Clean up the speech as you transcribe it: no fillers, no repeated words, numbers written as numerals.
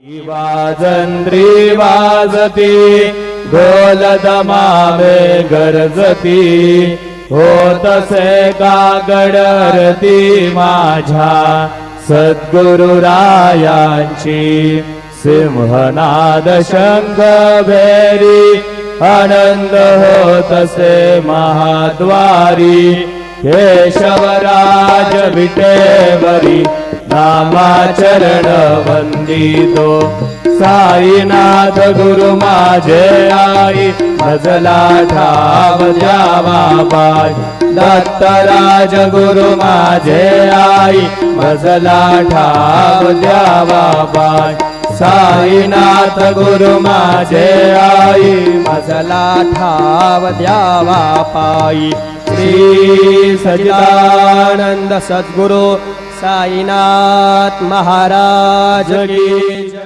वाजंत्री वाजती ढोल दमावे गरजती होतसे कागड आरती माझ्या सद्गुरुरायांची सिंहनाद शंख भेरी आनंद होतसे महाद्वारी केशवराज विटेवरी नामाचरण वंदितो साईनाथ गुरु माझे आई भजला ठाव द्यावा पाय दत्तराज गुरु माझे आई भजला ठाव द्यावा पाय साईनाथ गुरु माझे आई भजला ठाव द्यावा पायी श्री सच्चिदानंद सद्गुरु साईनाथ महाराज की जय।